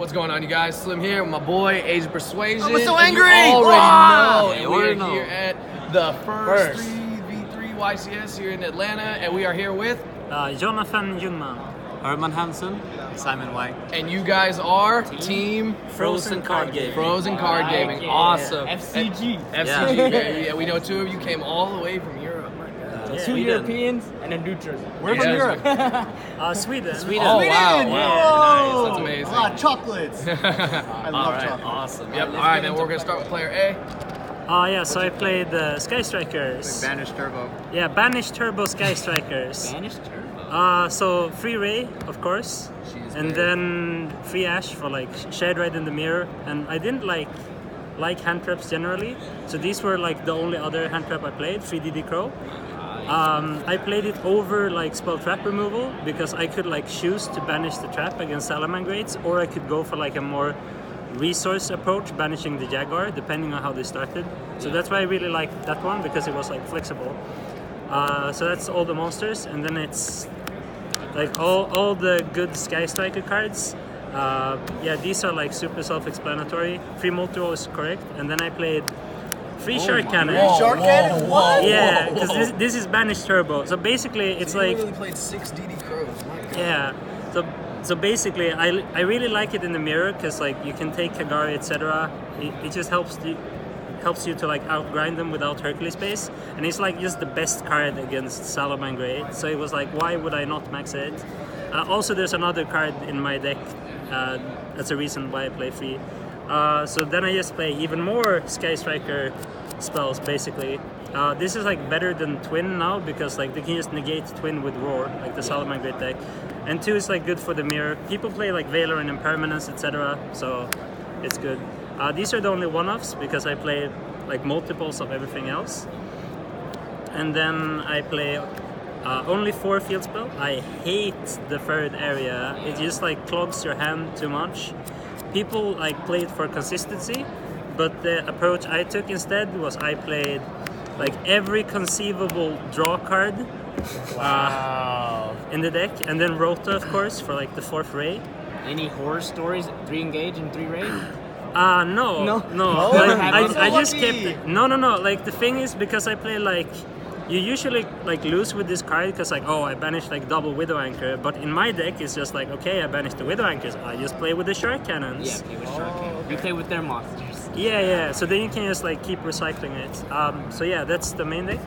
What's going on, you guys? Slim here with my boy, Asian Persuasion. I'm so and angry! You already know. Yeah, And we are here at the first 3v3 YCS here in Atlanta, and we are here with Jonathan Jungman, Herman Hansen, Simon White. And you guys are Team Frozen Card Gaming. Frozen Card Gaming. Awesome. FCG. FCG, baby. Yeah, we know two of you came all the way from Europe. Two Europeans and a neutral. We're from Europe. Sweden. Oh, wow. Nice. That's amazing. A lot of chocolates. I love chocolate. Awesome. Yep. All right, then we're going to start with player A. Yeah, so I played Sky Strikers. Banished Turbo. Yeah, Banished Turbo Sky Strikers. Banished Turbo? So free Ray, of course. And then free Ash for like Shared Ride in the Mirror. And I didn't like hand traps generally. So these were like the only other hand trap I played, 3DD Crow. I played it over like spell trap removal because I could like choose to banish the trap against Salamangreats, or I could go for like a more resource approach, banishing the Jaguar, depending on how they started. So that's why I really liked that one, because it was like flexible. So that's all the monsters, and then it's like all the good Sky Striker cards. Yeah, these are like super self-explanatory. Free multi-roll is correct, and then I played free Shark Cannon. Shark Cannon? What? Yeah, because this is Banished Turbo. So basically, it's You like really played 6 DD Crows. My God. yeah. So basically, I really like it in the mirror because like you can take Kagari, etc. It just helps you to like outgrind them without Hercules space, and it's like just the best card against Salamangreat. So it was like, why would I not max it? Also, there's another card in my deck. That's a reason why I play free. So then I just play even more Sky Striker spells, basically. This is like better than Twin now, because like they can just negate Twin with Roar, like the Salamangreat deck. And 2 is like good for the mirror. People play like Valor and Impermanence, etc. So it's good. These are the only one-offs because I play like multiples of everything else. And then I play only 4 field spell. I hate the third area. It just like clogs your hand too much. People like play it for consistency, but the approach I took instead was I played like every conceivable draw card in the deck, and then Rota, of course, for like the 4th Ray. Any horror stories? 3 engage and 3 ray? No. Like, I just kept it. No. Like the thing is, because I play like, you usually like lose with this card because like, oh, I banished like double Widow Anchor, but in my deck it's just like, okay, I banished the Widow Anchors, I just play with the Shark Cannons. Yeah, play with Shark Cannon. You play with their monsters. Yeah, so then you can just like keep recycling it. So yeah, that's the main deck.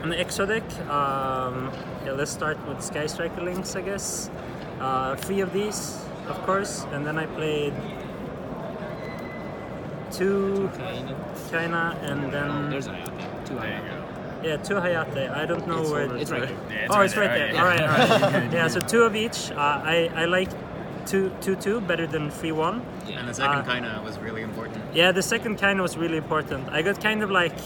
And the extra deck, yeah, let's start with Sky Striker links, I guess. 3 of these, of course, and then I played 2 China, and then There's an Hayate. 2 Hayate. yeah, 2 Hayate. I don't know where It's right there. Yeah, Oh, it's right there. All right. Yeah, so 2 of each. I like 2-2 better than 3-1. And the second kinda was really important. Yeah, the second kind was really important. I got kind of like,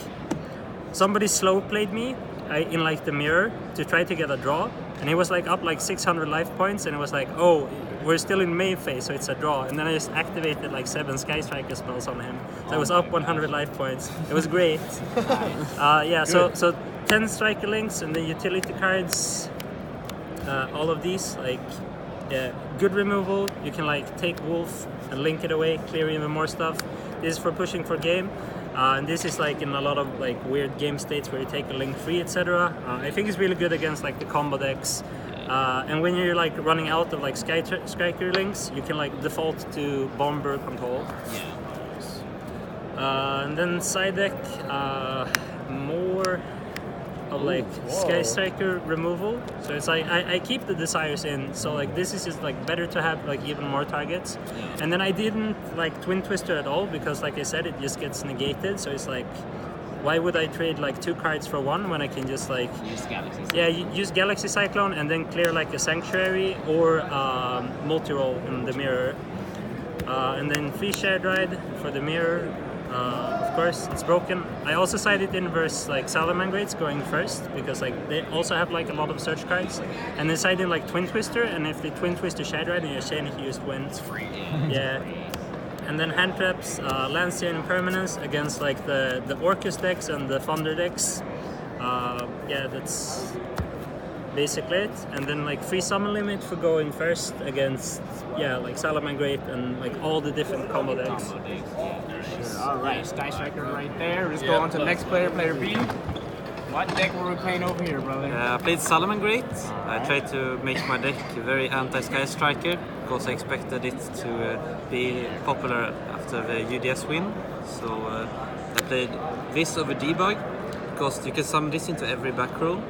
somebody slow played me in like the mirror to try to get a draw, and he was like up like 600 life points, and it was like, oh, we're still in main phase, so it's a draw. And then I just activated like 7 Sky Striker spells on him, so I was up 100 life points. It was great. Yeah, so 10 Striker links, and then utility cards. All of these, like, yeah, good removal. You can like take Wolf and link it away, clear even more stuff. This is for pushing for game. And this is like in a lot of like weird game states where you take a link free, etc. I think it's really good against like the combo decks. And when you're like running out of like Sky Striker links, you can like default to Bomber control. And then side deck, more of like Sky Striker removal. So it's like I keep the desires in, so like this is just like better to have like even more targets. And then I didn't like Twin Twister at all, because like I said, it just gets negated. So it's like, why would I trade like 2 cards for 1 when I can just like Use Galaxy Cyclone. Yeah, use Galaxy Cyclone and then clear like a Sanctuary or multi-roll in the mirror. And then free Shared Ride for the mirror. Of course, it's broken. I also sided in versus like Salamangreats going first, because like they also have like a lot of search cards. And then sided in like Twin Twister, and if they Twin Twister Shared Ride and you're saying if you used Wind, it's free. Yeah. And then hand traps, Lancia and Impermanence against like the Orcus decks and the Thunder decks. Yeah, basically, and then like free summon limit for going first against like Salamangreat and like all the different combo decks. All right, Sky Striker right there. Let's go on to the next player, player B. What deck were we playing over here, brother? I played Salamangreat. I tried to make my deck very anti-Sky Striker because I expected it to be popular after the UDS win. So I played this over Debug because you can summon this into every back row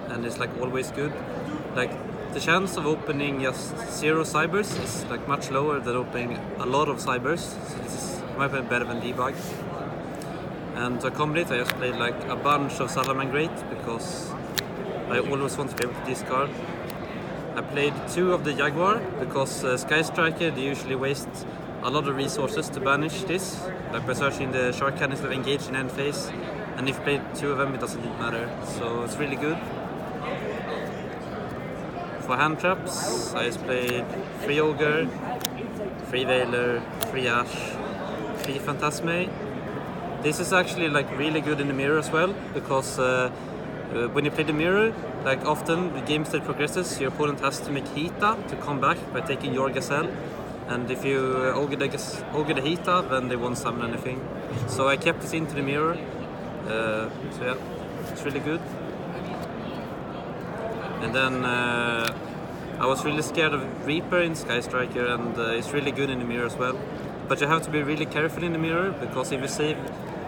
and it's like always good. Like the chance of opening just 0 cybers is like much lower than opening a lot of cybers. So this is in my opinion better than Debug. And to accommodate, I just played like a bunch of Salamangreat because I always want to be able to discard. I played 2 of the Jaguar because Sky Striker, they usually waste a lot of resources to banish this, like by searching the Shark Cannon instead of engaged in end phase. And if you play 2 of them, it doesn't matter, so it's really good. For hand traps, I just played 3 Ogre, 3 Veiler, 3 Ash, 3 Phantasme. This is actually like really good in the mirror as well, because when you play the mirror, like often the game state progresses, your opponent has to make Hita to come back by taking your Gazelle, and if you ogre the Hita, then they won't summon anything. So I kept this into the mirror, so yeah, it's really good. And then I was really scared of Reaper in Sky Striker, and it's really good in the mirror as well. But you have to be really careful in the mirror, because if you save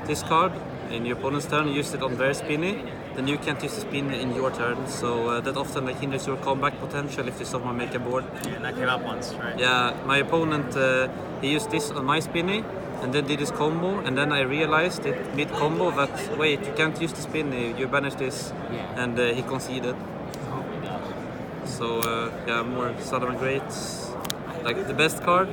this card in your opponent's turn and use it on their spinny, then you can't use the spin in your turn. So that often like hinders your comeback potential if someone make a board. Yeah, and that came up once, right? Yeah, my opponent he used this on my spinny and then did his combo, and then I realized it mid combo that wait, you can't use the spinny, you banish this, and he conceded. So yeah, more Salamangreat, like the best card.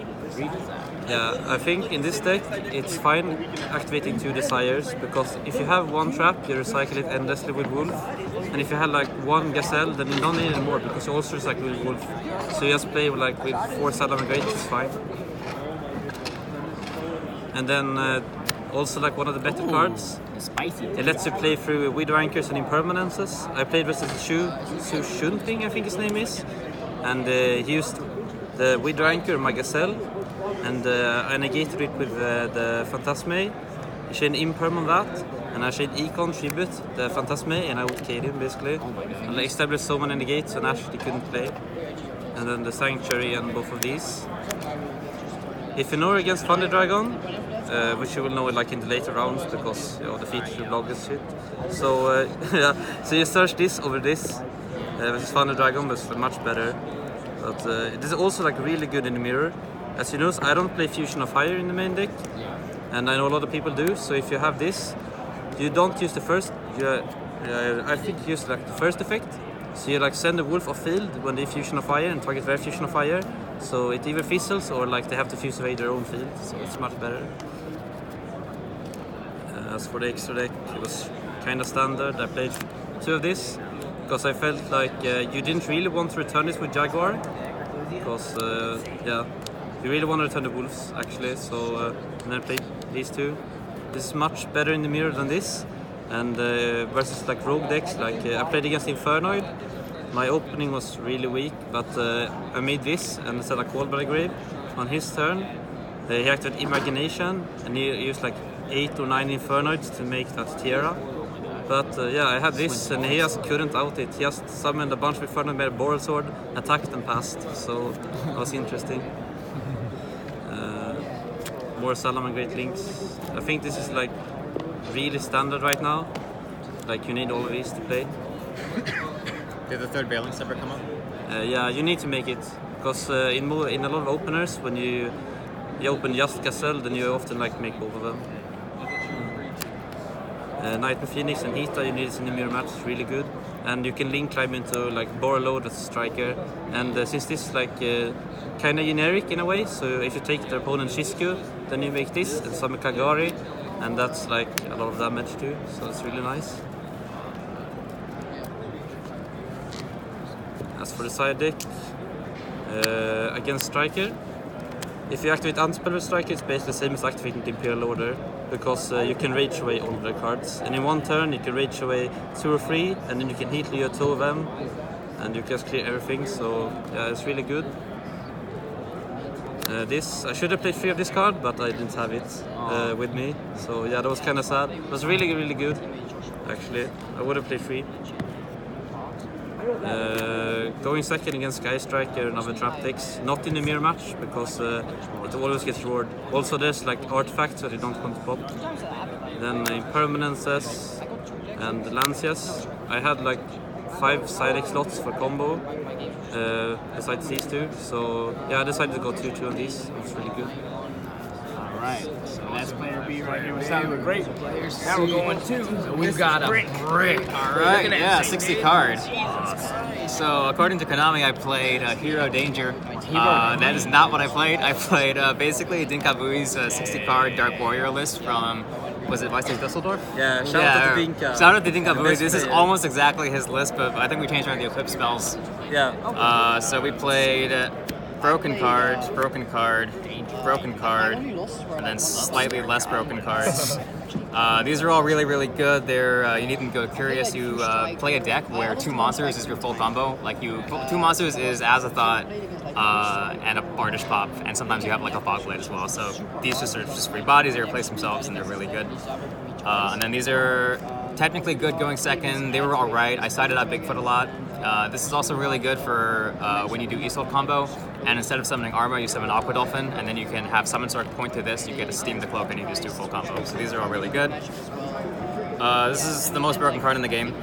Yeah, I think in this deck it's fine activating 2 Desires, because if you have 1 trap, you recycle it endlessly with Wolf, and if you have like 1 Gazelle, then you don't need it more because you also recycle with Wolf. So you just play like with 4 Salamangreat, it's fine. And then also like one of the better cards, Spicy. it lets you play through Widow Anchors and Impermanences. I played versus Su Shunting, I think his name is, and he used the Widow Anchor on my Gazelle, and I negated it with the Phantasme. I chained Imperm on that, and I chained Econ Tribute, the Phantasme, and I OTK'd him basically. And I established so many negates, and actually couldn't play. And then the Sanctuary and both of these. If you know against Thunder Dragon, which you will know like in the later rounds because the feature blog is shit. So yeah, so you search this over this. This is Thunder Dragon, but it's much better. But it is also like really good in the mirror. As you know, I don't play Fusion of Fire in the main deck, and I know a lot of people do. So if you have this, you don't use the first. I think you use like the first effect. So you like send the Wolf off field when they Fusion of Fire and target their Fusion of Fire. So it either fizzles or like they have to fuse away their own field. So it's much better. As for the extra deck, it was kind of standard. I played 2 of this because I felt like you didn't really want to return this with Jaguar, because yeah, you really want to return the Wolves actually. So and I played these 2. This is much better in the mirror than this, and versus like rogue decks, like I played against Infernoid. My opening was really weak, but I made this and set a Call by the Grave. On his turn, he activated Imagination, and he used like 8 or 9 Infernoids to make that Tierra. But yeah, I had this, and he just couldn't out it. He just summoned a bunch of Infernoid, made a Boral Sword, attacked and passed. So that was interesting. More Salamangreat links. I think this is like really standard right now. Like you need all of these to play. Did the 3rd Valence ever come up? Yeah, you need to make it, because in a lot of openers, when you open just Gazelle, then you often like make both of them. Nightmare Phoenix and Hita, you need this in the mirror match, it's really good. And you can link climb into like Borreload as a striker. And since this is like kind of generic in a way, so if you take their opponent Shisku, then you make this and summon Kagari, and that's like a lot of damage too, so it's really nice. As for the side deck, against Striker, if you activate Unspelled Striker, it's basically the same as activating the Imperial Order, because you can rage away all of their cards. And in one turn, you can rage away 2 or 3, and then you can heat Leo 2 of them. and you just clear everything. So yeah, it's really good. This I should have played 3 of this card, but I didn't have it with me. So yeah, that was kind of sad. It was really, really good, actually. I would have played 3. Going second against Sky Striker and other trap decks, not in the mirror match because it always gets reward. Also, there's like artifacts that you don't want to pop. Then impermanences and lancias. I had like 5 side deck slots for combo besides these 2. So yeah, I decided to go 2-2 on these. It was really good. Alright, so that's player B right here. We're sounding great. Now we're going 2. So we've got a brick. Alright, yeah, 60 card. So according to Konami, I played Hero Danger. That is not what I played. I played basically Dinkabui's 60 card Dark Warrior list from, was it YCS Dusseldorf? Yeah, shout out to Dinka. Shout out to Dinkabui. This is almost exactly his list, but I think we changed around the equip spells. Yeah. So we played broken card, broken card, broken card, and then slightly less broken cards. These are all really, really good. They're you needn't go curious. You play a deck where 2 monsters is your full combo. Like 2 monsters is Azathoth and a Bardish Pop, and sometimes you have like a Fogblade as well. So these just are just free bodies. They replace themselves, and they're really good. And then these are technically good going second. They were all right. I sided out Bigfoot a lot. This is also really good for when you do Isolde combo, and instead of summoning Armor, you summon Aqua Dolphin, and then you can have Summon Sword point to this, you get to Steam the Cloak, and you just do full combo. So these are all really good. This is the most broken card in the game.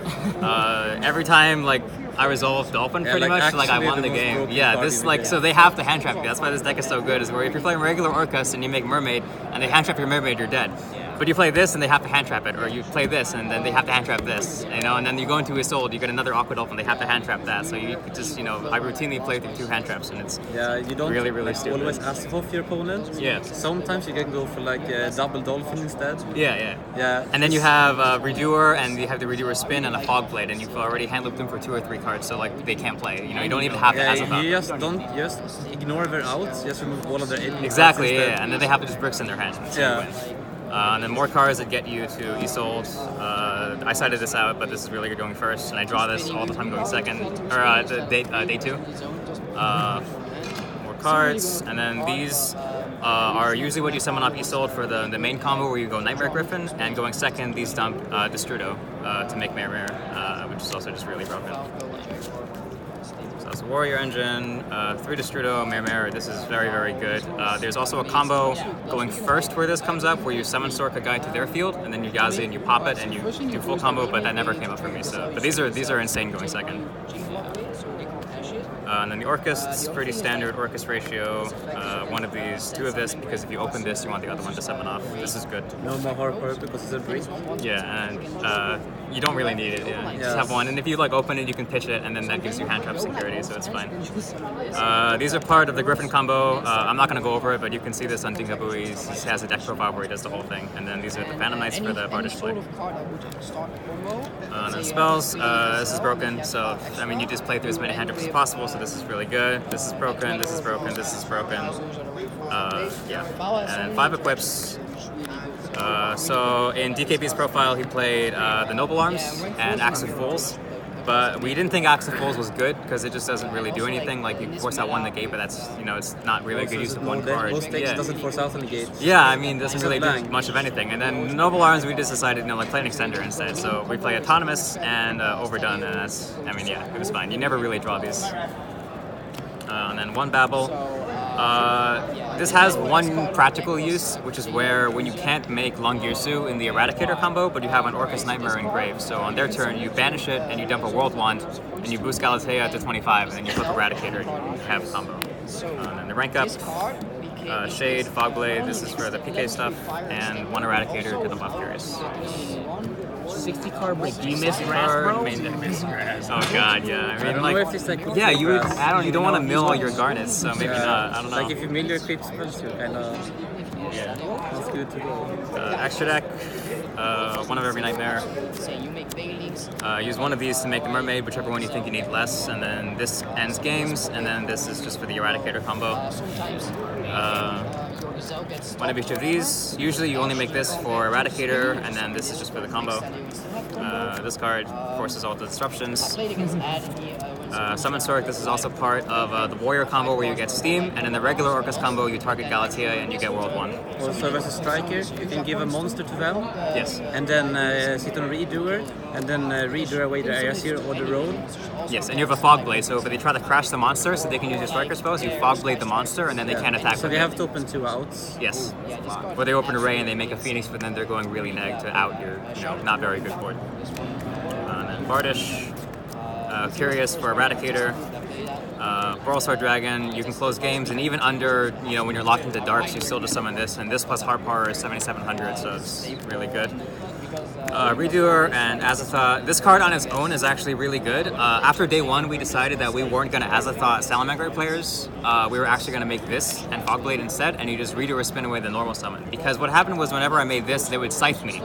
Every time like I resolve Dolphin, pretty much, like I won the game. Yeah, this like so they have to hand trap you. That's why this deck is so good. Is where if you're playing regular Orcus and you make Mermaid, and they hand trap your Mermaid, you're dead. But you play this and they have to hand trap it, or you play this and then they have to hand trap this, you know, and then you go into Isolde, you get another Aqua Dolphin, they have to hand trap that. So you just, you know, I routinely play through 2 hand traps, and it's you don't really, really like, stupid. always ask off your opponent. Yeah. Sometimes you can go for like a double Dolphin instead. Yeah. Yeah. And then you have Redoer, and you have the Redoer Spin and a Fog Blade, and you've already hand looped them for 2 or 3 cards, so like they can't play. You know, you don't even have to ask you just ignore their outs, just remove all of their enemies. Exactly, yeah, and then they have to just bricks in their hand. So you win. Yeah. And then more cards that get you to Isolde. I sided this out, but this is really good going first, and I draw this all the time going second, or day 2. More cards, and then these are usually what you summon off Isolde for the main combo where you go Nightmare Griffin, and going second, these dump Destrudo to make Mare, which is also just really broken. So that's Warrior Engine, 3 Destrudo, Mare. This is very, very good. There's also a combo going first where this comes up, where you summon Sorka guy to their field, and then you Gazi and you pop it and you do full combo, but that never came up for me. So, but these are insane going second. And then the Orcus, it's pretty standard Orcus ratio. 1 of these, 2 of this, because if you open this, you want the other one to summon off. This is good. No more Harper because it's a brick. Yeah, and you don't really need it. Yeah, you just have 1, and if you like open it, you can pitch it, and then that gives you hand trap security, so it's fine. These are part of the Griffin combo. I'm not going to go over it, but you can see this on Dingabui. He has a deck profile where he does the whole thing, and then these are the Phantom Knights for the Bardish Blade. And then spells. This is broken, so I mean you just play through as many hand traps as possible. So this is really good. This is broken. This is broken. This is broken. Yeah, and 5 equips. So in DKB's profile, he played the Noble Arms and Axe of Fools, but we didn't think Axe of Fools was good because it just doesn't really do anything. Like you force out 1 negate, but that's, you know, it's not really a good use of 1 card. Most decks doesn't force out a negate. Yeah, I mean, it doesn't really do much of anything. And then Noble Arms, we just decided, you know, like play an extender instead. So we play Autonomous and Overdone, and that's, I mean, yeah, it was fine. You never really draw these. And then 1 Babel. This has 1 practical use, which is where when you can't make Longirsu in the Eradicator combo, but you have an Orcus Nightmare engraved. So on their turn, you banish it and you dump a World Wand, and you boost Galatea to 25, and then you flip Eradicator and you have a combo. And then the rank up, Shade, Fogblade, this is for the PK stuff, and 1 Eradicator to the buff Curious. 60 card break. Do you miss grass, bro? Oh god, yeah. I mean, like, yeah, you don't want to mill all your garnets, so maybe not. I don't know. Like if you mill your equipped spells, you kind of that's good to go. Extra deck, 1 of every Nightmare. Use 1 of these to make the Mermaid, whichever one you think you need less, and then this ends games, and then this is just for the Eradicator combo. 1 of each of these. Usually you only make this for Eradicator, and then this is just for the combo. This card forces all the disruptions. Summon Sork, this is also part of the Warrior combo where you get Steam, and in the regular Orcus combo you target Galatea and you get World 1. Also, as a striker, you can give a monster to them. Yes. And then sit on Redoer, and then redo away the Area Zero or the road. Yes, and you have a Fog Blade, so if they try to crash the monster so they can use your striker spells, you Fog Blade the monster and then they can't attack. So they have to open 2 outs. Yes. Or they open Array and they make a Phoenix, but then they're going really neg to out your, not very good board. And then Bardish, Curious for Eradicator, Sword Dragon, you can close games, and even under, when you're locked into darks, you still just summon this, and this plus Heart Power is 7,700, so it's really good. Redoer and Azathoth. This card on its own is actually really good. After day 1, we decided that we weren't going to Azathoth Salamander players. We were actually going to make this and Fogblade instead, and you just Redoer spin away the normal summon. Because what happened was whenever I made this, they would Scythe me,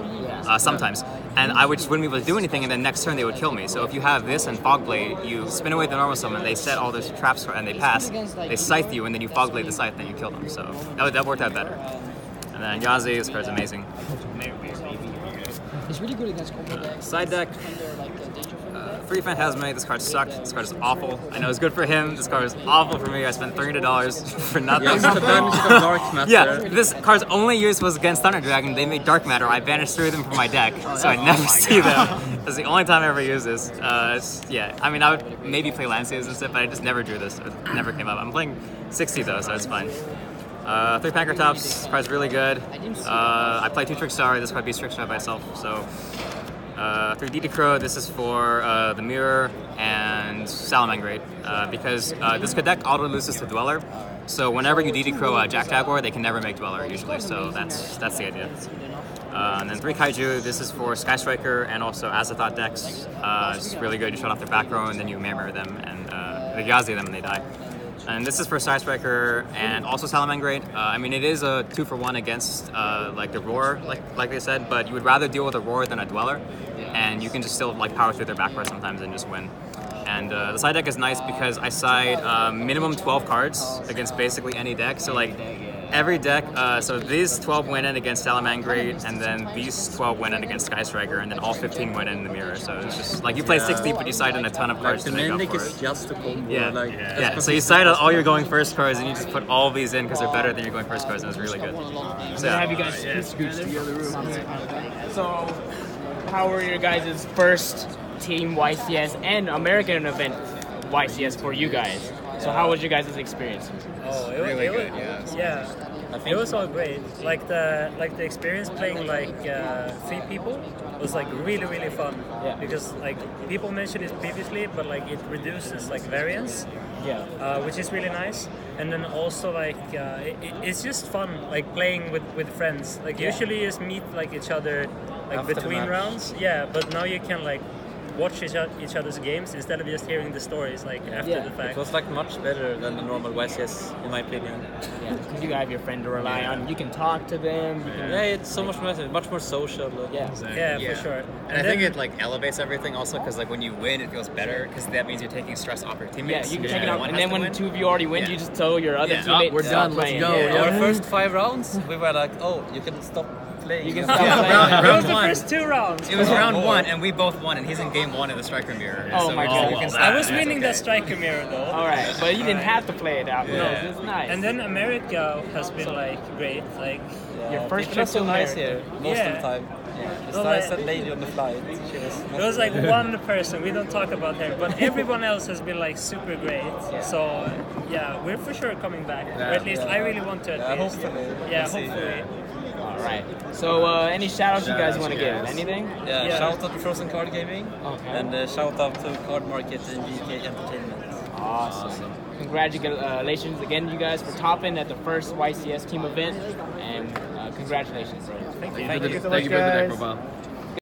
sometimes. And I just wouldn't be able to do anything, and then next turn they would kill me. So if you have this and Fogblade, you spin away the normal summon, they set all these traps and they pass, they Scythe you, and then you Fogblade the Scythe, and you kill them. So that worked out better. And then Yazi, this card's amazing. It's really good against combo decks. Side deck. Free Phantasmate, this card sucked. This card is awful. I know it's good for him. This card is awful for me. I spent $300 for nothing. Yes, the banish of Dark Matter. Yeah, this card's only use was against Thunder Dragon. They made Dark Matter. I banished 3 of them from my deck, so I never see them. That's the only time I ever use this. Yeah, I mean, I would maybe play Lanciers and stuff, but I just never drew this. It never came up. I'm playing 60 though, so it's fine. 3 Pankratops, this card's really good. I play 2 Trickstar. This card beats Trickstar by itself, so... 3 Didicro, this is for the Mirror and Salamangreat, because this deck auto loses to Dweller, so whenever you Didicro Jack Jaguar, they can never make Dweller usually, so that's the idea. And then 3 Kaiju, this is for Sky Striker and also Azathoth decks. It's really good, you shut off their back row and then you Mirror them and they Yazi them and they die. And this is for Sky Striker and also Salamangreat. I mean, it is a 2-for-1 against like the Roar, like they said, but you would rather deal with a Roar than a Dweller, and you can just still like power through their back row sometimes and just win. And the side deck is nice because I side minimum 12 cards against basically any deck. So like every deck, so these 12 win in against Salamangreat, and then these 12 win in against Sky Striker, and then all 15 win in the Mirror. So it's just like you play 60, but you side in a ton of cards to make up for it. Just a combo. Yeah. So you side all your going first cards, and you just put all these in because they're better than your going first cards, and it's really good. So have you guys scooched together? So how were your guys' first team YCS and American event YCS for you guys? So how was your guys' experience? Oh, it was really good. Yeah, it was all great. Like the experience playing like 3 people was like really fun. Yeah. Because like people mentioned it previously, but like it reduces like variance. Yeah. Which is really nice. And then also like it's just fun like playing with friends. Like usually you just meet like each other like After between rounds. Yeah, but now you can like watch each other's games instead of just hearing the stories like after the fact. It was like much better than the normal YCS in my opinion. Yeah, because you have your friend to rely on. You can talk to them. You can, It's so much more social. Yeah. Yeah, for sure. And I think it like elevates everything also because like when you win, it feels better because that means you're taking stress off your Yeah, teammates. you can take it out. And then when 2 of you already win, you just tell your other teammate, we're done, let's playing. go. Our first 5 rounds, we were like, oh, you can stop playing. You can stop playing. It was round the 1. first 2 rounds. It was round 1, and we both won, and he's in game 1 of the Striker Mirror. Oh my God. I was winning that striker mirror though. All right, but you didn't have to play it out. Yeah. No, it's nice. And then America has been like great. Like your first It trip was to so nice America. here most of the time. The Well, nice like- lady on the flight. it was like one person. We don't talk about her, but everyone else has been like super great. So yeah, we're for sure coming back. Or at least I really want to. At least. hopefully. Yeah, We'll see. hopefully. All right. So any shout outs you guys want to give? Anything? Yeah, shout out to Frozen Card Gaming. Okay. And shout out to Card Market and BK Entertainment. Awesome. Congratulations again, you guys, for topping at the first YCS team event, and congratulations, bro. Thank you for the deck profile.